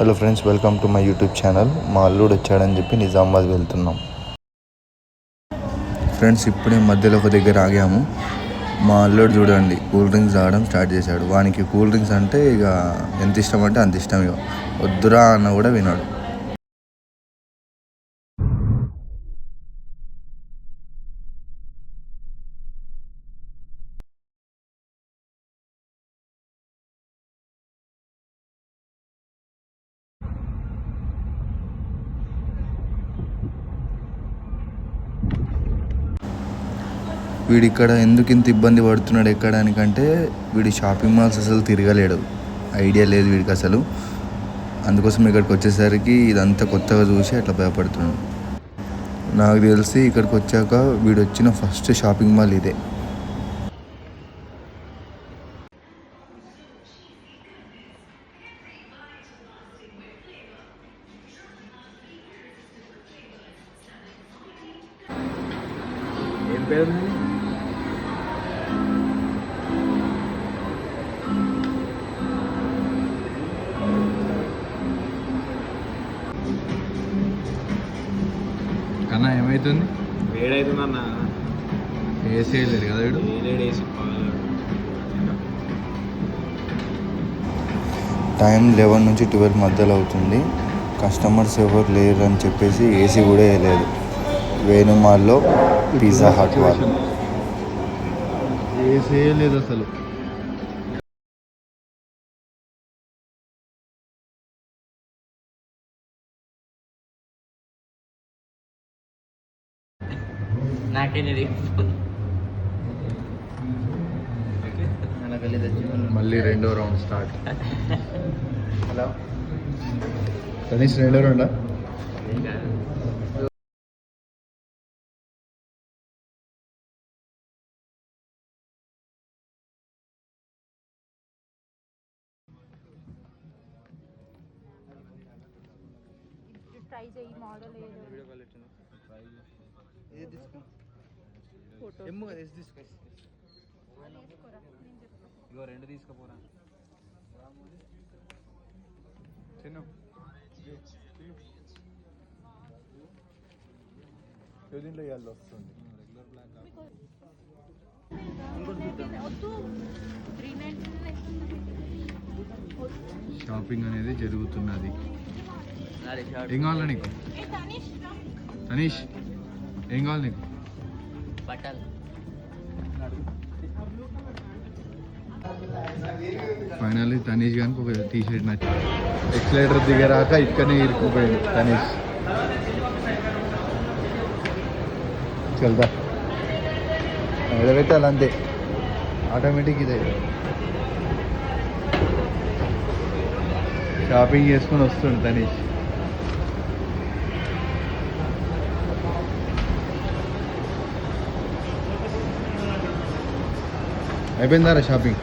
Hello friends, welcome to my YouTube channel. మా అల్లుడు వచ్చాడని చెప్పి నిజామాబాద్ వెళ్తున్నాం. ఫ్రెండ్స్, ఇప్పుడే మధ్యలో ఒక దగ్గర ఆగాము. మా అల్లుడు చూడండి కూల్ డ్రింక్స్ తాగడం స్టార్ట్ చేశాడు. వానికి కూల్ డ్రింక్స్ అంటే ఇక ఎంత ఇష్టం అంటే అంత ఇష్టం. ఇక వద్దురా అన్న కూడా వినాడు. వీడిక్కడ ఎందుకు ఇంత ఇబ్బంది పడుతున్నాడు ఎక్కడానికంటే వీడి షాపింగ్ మాల్స్ అసలు తిరగలేడు. ఐడియా లేదు వీడికి అసలు. అందుకోసం ఇక్కడికి వచ్చేసరికి ఇదంతా కొత్తగా చూసి అట్లా భయపడుతున్నాడు. నాకు తెలిసి ఇక్కడికి వచ్చాక వీడు వచ్చిన ఫస్ట్ షాపింగ్ మాల్ ఇదే. ఏం పేరు? కన్నా ఏమవుతుంది? వేడవుతుంది అన్న. ఏసీ లేదు కదా వీడు. వేసి టైం 11 నుంచి 12 మధ్యలో అవుతుంది. కస్టమర్స్ ఎవరు లేరు అని చెప్పేసి ఏసీ కూడా వేయలేదు. వేణుమాల్లో పిజ్జా హట్ వాళ్ళు ఏసీ లేదు అసలు. మళ్ళీ రెండో రౌండ్ స్టార్ట్. హలో కనీసం రెండో రౌండా? ట్రై చేయి మోడల్ ఏదో వీడియో కాల్ వచ్చింది. ఏది తీసుకో ఫోటో ఏమో కదా ఏది తీసుకో. ఇగో రెండు తీసుకుపోరా. చిన్న దీంట్లో ఇవాళ వస్తుంది. రెగ్యులర్ బ్లాక్ షాపింగ్ అనేది జరుగుతున్నది. ఏం కావాలి నీకు తనీష్? ఏం కావాలి నీకు? ఫైనల్లీ తనీష్ గానికి ఒక టీ షర్ట్ నచ్చింది. ఎక్సలేటర్ దిగరాక ఇక్కడనే ఇరుక్కుపోయాడు తనీష్. చల్దా ఎడబెట్టాలి అంతే, ఆటోమేటిక్ ఇదే. షాపింగ్ చేసుకొని వస్తుండు తనీష్. అయిపోయిందారా షాపింగ్?